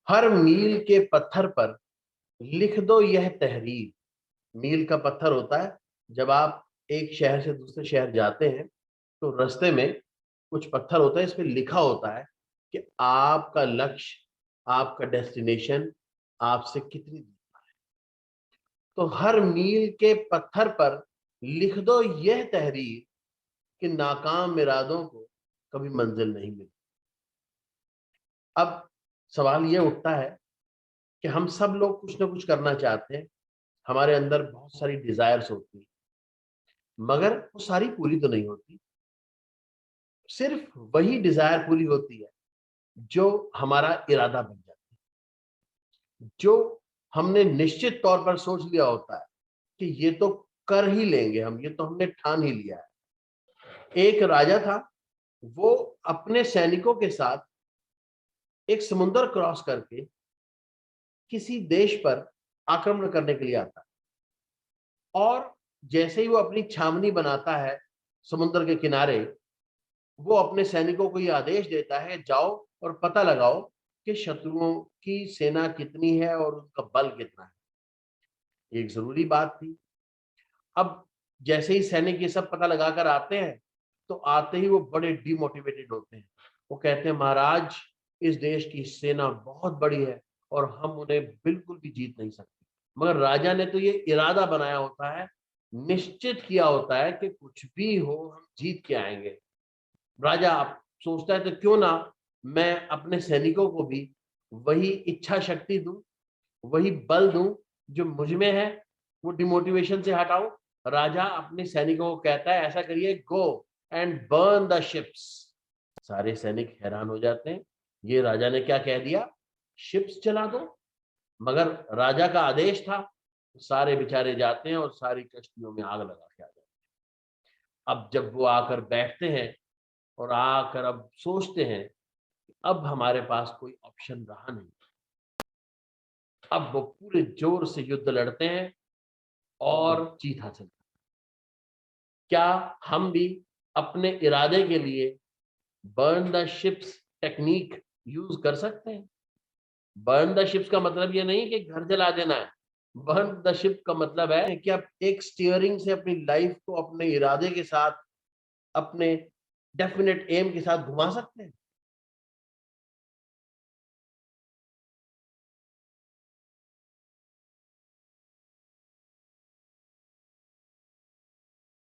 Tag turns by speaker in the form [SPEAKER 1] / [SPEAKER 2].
[SPEAKER 1] हर मील के पत्थर पर लिख दो यह तहरीर। मील का पत्थर होता है, जब आप एक शहर से दूसरे शहर जाते हैं तो रास्ते में कुछ पत्थर होता है, इस पे लिखा होता है कि आपका लक्ष्य, आपका डेस्टिनेशन आपसे कितनी दूर। तो हर मील के पत्थर पर लिख दो यह तहरीर कि नाकाम इरादों को कभी मंजिल नहीं मिलती। अब सवाल ये उठता है कि हम सब लोग कुछ ना कुछ करना चाहते हैं, हमारे अंदर बहुत सारी डिजायर्स होती हैं, मगर वो सारी पूरी तो नहीं होती। सिर्फ वही डिजायर पूरी होती है जो हमारा इरादा बन जाता है, जो हमने निश्चित तौर पर सोच लिया होता है कि ये तो कर ही लेंगे हम, ये तो हमने ठान ही लिया है। एक राजा था, वो अपने सैनिकों के साथ एक समुद्र क्रॉस करके किसी देश पर आक्रमण करने के लिए आता है, और जैसे ही वो अपनी छावनी बनाता है समुद्र के किनारे, वो अपने सैनिकों को ये आदेश देता है, जाओ और पता लगाओ कि शत्रुओं की सेना कितनी है और उनका बल कितना है। एक जरूरी बात थी। अब जैसे ही सैनिक ये सब पता लगाकर आते हैं, तो आते ही वो बड़े डिमोटिवेटेड होते हैं। वो कहते हैं, महाराज, इस देश की सेना बहुत बड़ी है और हम उन्हें बिल्कुल भी जीत नहीं सकते। मगर राजा ने तो ये इरादा बनाया होता है, निश्चित किया होता है कि कुछ भी हो हम जीत के आएंगे। राजा आप सोचता है, तो क्यों ना मैं अपने सैनिकों को भी वही इच्छा शक्ति दूं, वही बल दूं जो मुझ में है, वो डिमोटिवेशन से हटाऊं। राजा अपने सैनिकों को कहता है, ऐसा करिए, go and burn the ships. सारे सैनिक हैरान हो जाते हैं, ये राजा ने क्या कह दिया, शिप्स जला दो। मगर राजा का आदेश था। सारे बेचारे जाते हैं और सारी कश्तियों में आग लगा के आ जाते हैं। अब जब वो आकर बैठते हैं और आकर अब सोचते हैं, अब हमारे पास कोई ऑप्शन रहा नहीं। अब वो पूरे जोर से युद्ध लड़ते हैं और जीत हासिल करते हैं। क्या हम भी अपने इरादे के लिए burn the ships technique use कर सकते हैं? बर्न द शिप्स का मतलब ये नहीं कि घर जला देना है। बर्न द शिप का मतलब है कि आप एक स्टीयरिंग से अपनी लाइफ को अपने इरादे के साथ, अपने डेफिनेट एम के साथ घुमा सकते हैं।